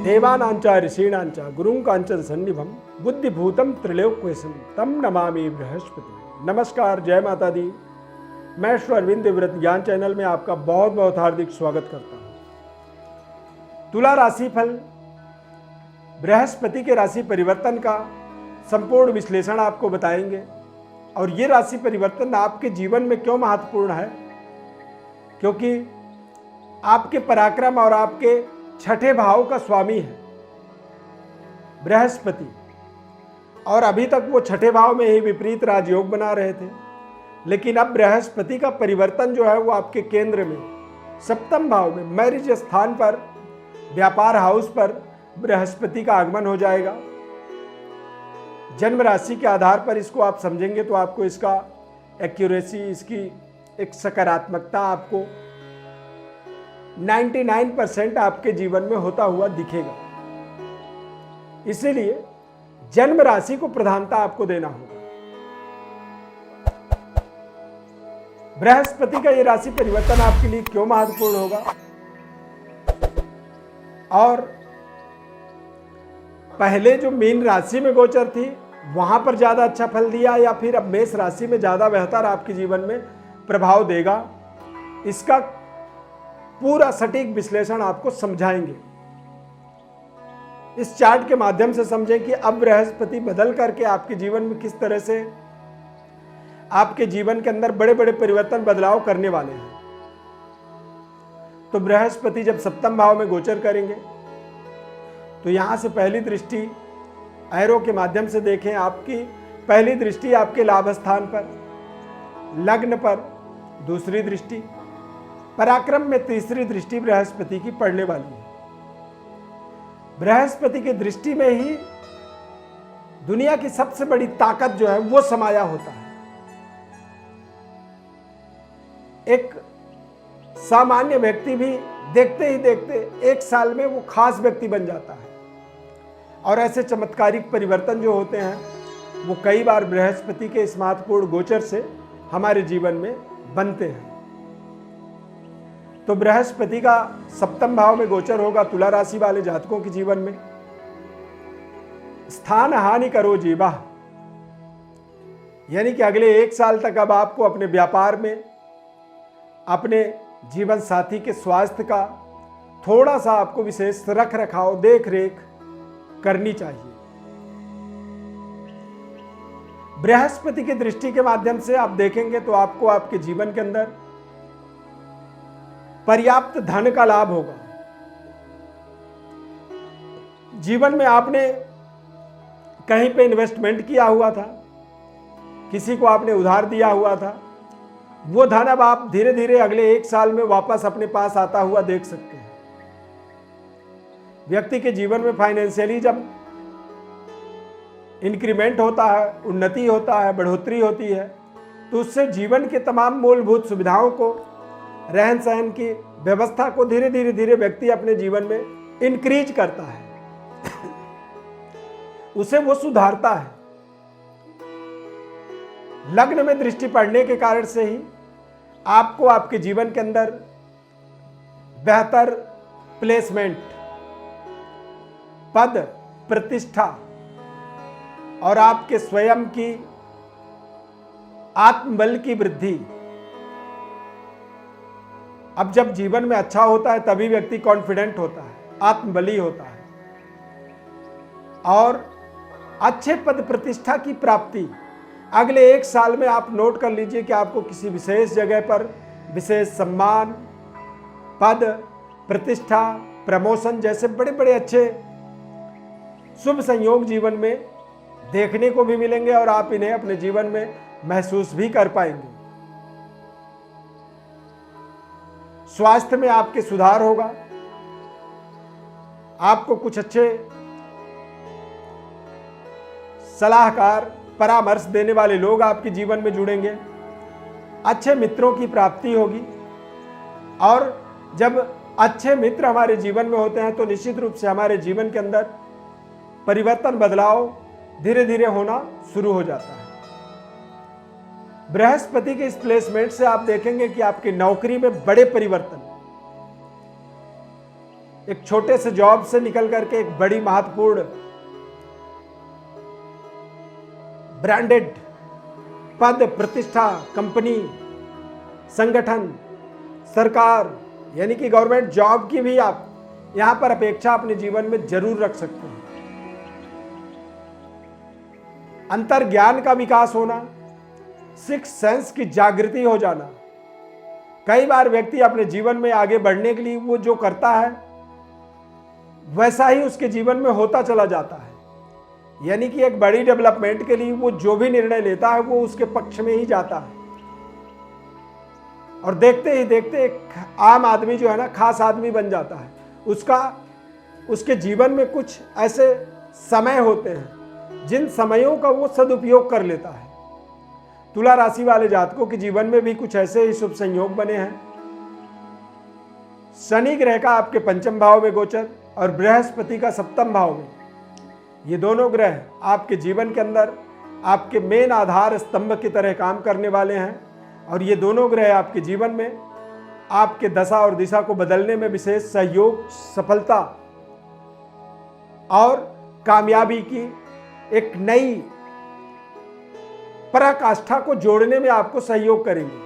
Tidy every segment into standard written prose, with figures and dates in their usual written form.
देवानांचा ऋषीणांचा गुरुं कांचन सन्निभम बुद्धिभूतम त्रिलोक्यसम तम नमामि बृहस्पति। नमस्कार, जय माता दी। मैं श्री अरविंद व्रत ज्ञान चैनल में आपका बहुत बहुत हार्दिक स्वागत करता हूँ। तुला राशि फल बृहस्पति के राशि परिवर्तन का संपूर्ण विश्लेषण आपको बताएंगे और ये राशि परिवर्तन आपके जीवन में क्यों महत्वपूर्ण है, क्योंकि आपके पराक्रम और आपके छठे भाव का स्वामी है बृहस्पति, और अभी तक वो छठे भाव में ही विपरीत राजयोग बना रहे थे। लेकिन अब बृहस्पति का परिवर्तन जो है वो आपके केंद्र में सप्तम भाव में मैरिज स्थान पर, व्यापार हाउस पर बृहस्पति का आगमन हो जाएगा। जन्म राशि के आधार पर इसको आप समझेंगे तो आपको इसका एक्यूरेसी, इसकी एक सकारात्मकता आपको 99% आपके जीवन में होता हुआ दिखेगा। इसीलिए जन्म राशि को प्रधानता आपको देना होगा। बृहस्पति का ये राशि परिवर्तन आपके लिए क्यों महत्वपूर्ण होगा और पहले जो मीन राशि में गोचर थी वहां पर ज्यादा अच्छा फल दिया या फिर अब मेष राशि में ज्यादा बेहतर आपके जीवन में प्रभाव देगा, इसका पूरा सटीक विश्लेषण आपको समझाएंगे। इस चार्ट के माध्यम से समझें कि अब बृहस्पति बदल करके आपके जीवन में किस तरह से आपके जीवन के अंदर बड़े बड़े परिवर्तन, बदलाव करने वाले हैं। तो बृहस्पति जब सप्तम भाव में गोचर करेंगे तो यहां से पहली दृष्टि एरो के माध्यम से देखें, आपकी पहली दृष्टि आपके लाभ स्थान पर, लग्न पर दूसरी दृष्टि, पराक्रम में तीसरी दृष्टि बृहस्पति की पड़ने वाली है। बृहस्पति की दृष्टि में ही दुनिया की सबसे बड़ी ताकत जो है वो समाया होता है। एक सामान्य व्यक्ति भी देखते ही देखते एक साल में वो खास व्यक्ति बन जाता है, और ऐसे चमत्कारिक परिवर्तन जो होते हैं वो कई बार बृहस्पति के इस महत्वपूर्ण गोचर से हमारे जीवन में बनते हैं। तो बृहस्पति का सप्तम भाव में गोचर होगा तुला राशि वाले जातकों के जीवन में। स्थान हानि करो जीवा, यानी कि अगले एक साल तक अब आपको अपने व्यापार में, अपने जीवन साथी के स्वास्थ्य का थोड़ा सा आपको विशेष रख रखाव, देख रेख करनी चाहिए। बृहस्पति की दृष्टि के माध्यम से आप देखेंगे तो आपको आपके जीवन के अंदर पर्याप्त धन का लाभ होगा। जीवन में आपने कहीं पे इन्वेस्टमेंट किया हुआ था, किसी को आपने उधार दिया हुआ था, वो धन अब आप धीरे धीरे अगले एक साल में वापस अपने पास आता हुआ देख सकते हैं। व्यक्ति के जीवन में फाइनेंशियली जब इंक्रीमेंट होता है, उन्नति होता है, बढ़ोतरी होती है, तो उससे जीवन के तमाम मूलभूत सुविधाओं को, रहन सहन की व्यवस्था को धीरे धीरे व्यक्ति अपने जीवन में इंक्रीज करता है, उसे वो सुधारता है। लग्न में दृष्टि पड़ने के कारण से ही आपको आपके जीवन के अंदर बेहतर प्लेसमेंट, पद, प्रतिष्ठा और आपके स्वयं की आत्मबल की वृद्धि। अब जब जीवन में अच्छा होता है तभी व्यक्ति कॉन्फिडेंट होता है, आत्मबली होता है, और अच्छे पद प्रतिष्ठा की प्राप्ति अगले एक साल में आप नोट कर लीजिए कि आपको किसी विशेष जगह पर विशेष सम्मान, पद, प्रतिष्ठा, प्रमोशन जैसे बड़े बड़े अच्छे शुभ संयोग जीवन में देखने को भी मिलेंगे और आप इन्हें अपने जीवन में महसूस भी कर पाएंगे। स्वास्थ्य में आपके सुधार होगा, आपको कुछ अच्छे सलाहकार, परामर्श देने वाले लोग आपके जीवन में जुड़ेंगे, अच्छे मित्रों की प्राप्ति होगी। और जब अच्छे मित्र हमारे जीवन में होते हैं तो निश्चित रूप से हमारे जीवन के अंदर परिवर्तन, बदलाव धीरे धीरे होना शुरू हो जाता है। बृहस्पति के इस प्लेसमेंट से आप देखेंगे कि आपकी नौकरी में बड़े परिवर्तन, एक छोटे से जॉब से निकल करके एक बड़ी महत्वपूर्ण ब्रांडेड पद, प्रतिष्ठा, कंपनी, संगठन, सरकार यानी कि गवर्नमेंट जॉब की भी आप यहां पर अपेक्षा अपने जीवन में जरूर रख सकते हैं। अंतर ज्ञान का विकास होना, सिक्स सेंस की जागृति हो जाना। कई बार व्यक्ति अपने जीवन में आगे बढ़ने के लिए वो जो करता है वैसा ही उसके जीवन में होता चला जाता है, यानी कि एक बड़ी डेवलपमेंट के लिए वो जो भी निर्णय लेता है वो उसके पक्ष में ही जाता है। और देखते ही देखते एक आम आदमी जो है ना, खास आदमी बन जाता है। उसके जीवन में कुछ ऐसे समय होते हैं जिन समयों का वो सदुपयोग कर लेता है। तुला राशि वाले जातकों के जीवन में भी कुछ ऐसे ही शुभ संयोग बने हैं। शनि ग्रह का आपके पंचम भाव में गोचर और बृहस्पति का सप्तम भाव में, ये दोनों ग्रह आपके जीवन के अंदर आपके मेन आधार स्तंभ की तरह काम करने वाले हैं। और ये दोनों ग्रह आपके जीवन में आपके दशा और दिशा को बदलने में विशेष सहयोग, सफलता और कामयाबी की एक नई पराकाष्ठा को जोड़ने में आपको सहयोग करेंगे।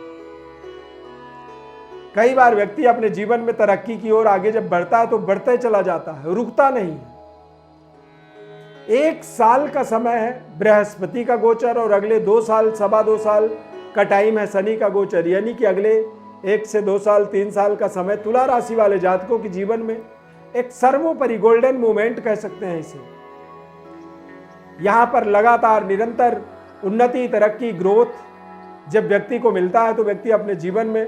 कई बार व्यक्ति अपने जीवन में तरक्की की ओर आगे जब बढ़ता है तो बढ़ते चला जाता है, रुकता नहीं। 1 साल का समय है बृहस्पति का गोचर और अगले 2 साल, सवा 2 साल का टाइम है शनि का गोचर, यानी कि अगले 1 से 2 साल, 3 साल का समय तुला राशि वाले जातकों के जीवन में एक सर्वोपरि गोल्डन मूवमेंट कह सकते हैं इसे। यहां पर लगातार निरंतर उन्नति, तरक्की, ग्रोथ जब व्यक्ति को मिलता है तो व्यक्ति अपने जीवन में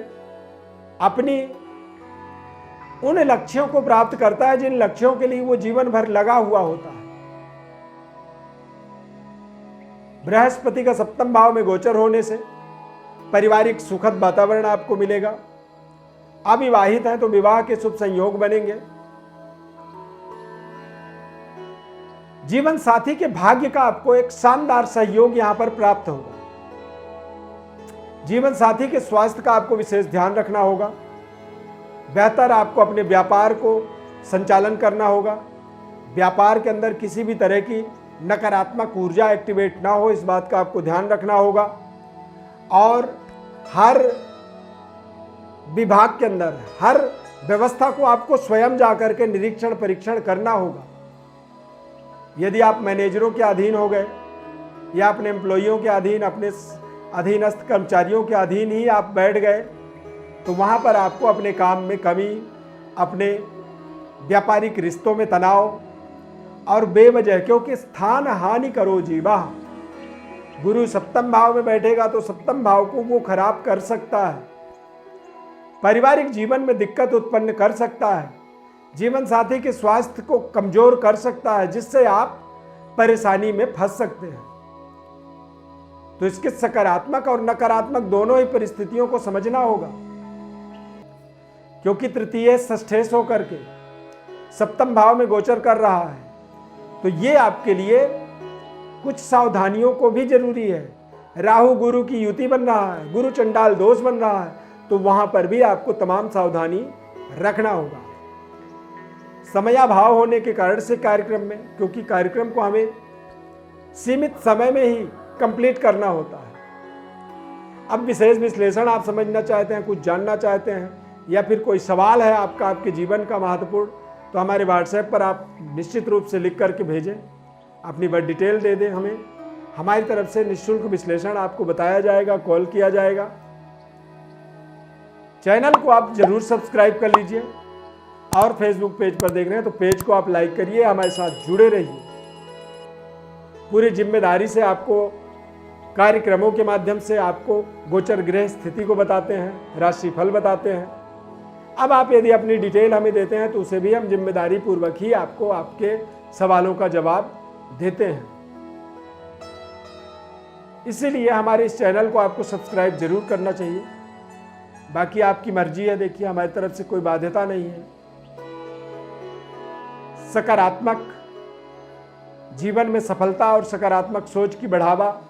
अपनी उन लक्ष्यों को प्राप्त करता है जिन लक्ष्यों के लिए वो जीवन भर लगा हुआ होता है। बृहस्पति का सप्तम भाव में गोचर होने से पारिवारिक सुखद वातावरण आपको मिलेगा। अविवाहित हैं तो विवाह के शुभ संयोग बनेंगे। जीवन साथी के भाग्य का आपको एक शानदार सहयोग यहां पर प्राप्त होगा। जीवन साथी के स्वास्थ्य का आपको विशेष ध्यान रखना होगा। बेहतर आपको अपने व्यापार को संचालन करना होगा। व्यापार के अंदर किसी भी तरह की नकारात्मक ऊर्जा एक्टिवेट ना हो, इस बात का आपको ध्यान रखना होगा। और हर विभाग के अंदर हर व्यवस्था को आपको स्वयं जाकर के निरीक्षण परीक्षण करना होगा। यदि आप मैनेजरों के अधीन हो गए या अपने एम्प्लॉइयों के अधीन, अपने अधीनस्थ कर्मचारियों के अधीन ही आप बैठ गए तो वहां पर आपको अपने काम में कमी, अपने व्यापारिक रिश्तों में तनाव और बेवजह, क्योंकि स्थान हानि करो जीवा, गुरु सप्तम भाव में बैठेगा तो सप्तम भाव को वो खराब कर सकता है। पारिवारिक जीवन में दिक्कत उत्पन्न कर सकता है। जीवन साथी के स्वास्थ्य को कमजोर कर सकता है, जिससे आप परेशानी में फंस सकते हैं। तो इसके सकारात्मक और नकारात्मक दोनों ही परिस्थितियों को समझना होगा, क्योंकि तृतीय षष्ठेश होकर के सप्तम भाव में गोचर कर रहा है। तो ये आपके लिए कुछ सावधानियों को भी जरूरी है। राहु गुरु की युति बन रहा है, गुरु चंडाल दोष बन रहा है, तो वहां पर भी आपको तमाम सावधानी रखना होगा। समयाभाव होने के कारण से कार्यक्रम में, क्योंकि कार्यक्रम को हमें सीमित समय में ही कंप्लीट करना होता है। अब विशेष विश्लेषण आप समझना चाहते हैं, कुछ जानना चाहते हैं, या फिर कोई सवाल है आपका आपके जीवन का महत्वपूर्ण, तो हमारे व्हाट्सएप पर आप निश्चित रूप से लिख करके भेजें, अपनी बड़ी डिटेल दे दें हमें। हमारी तरफ से निःशुल्क विश्लेषण आपको बताया जाएगा, कॉल किया जाएगा। चैनल को आप जरूर सब्सक्राइब कर लीजिए और फेसबुक पेज पर देख रहे हैं तो पेज को आप लाइक करिए, हमारे साथ जुड़े रहिए। पूरी जिम्मेदारी से आपको कार्यक्रमों के माध्यम से आपको गोचर ग्रह स्थिति को बताते हैं, राशिफल बताते हैं। अब आप यदि अपनी डिटेल हमें देते हैं तो उसे भी हम जिम्मेदारी पूर्वक ही आपको आपके सवालों का जवाब देते हैं। इसीलिए हमारे इस चैनल को आपको सब्सक्राइब जरूर करना चाहिए। बाकी आपकी मर्जी है, देखिए हमारी तरफ से कोई बाध्यता नहीं है। सकारात्मक जीवन में सफलता और सकारात्मक सोच की बढ़ावा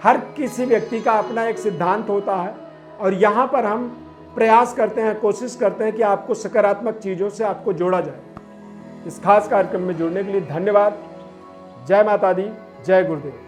हर किसी व्यक्ति का अपना एक सिद्धांत होता है, और यहाँ पर हम प्रयास करते हैं, कोशिश करते हैं कि आपको सकारात्मक चीज़ों से आपको जोड़ा जाए। इस खास कार्यक्रम में जुड़ने के लिए धन्यवाद। जय माता दी, जय गुरुदेव।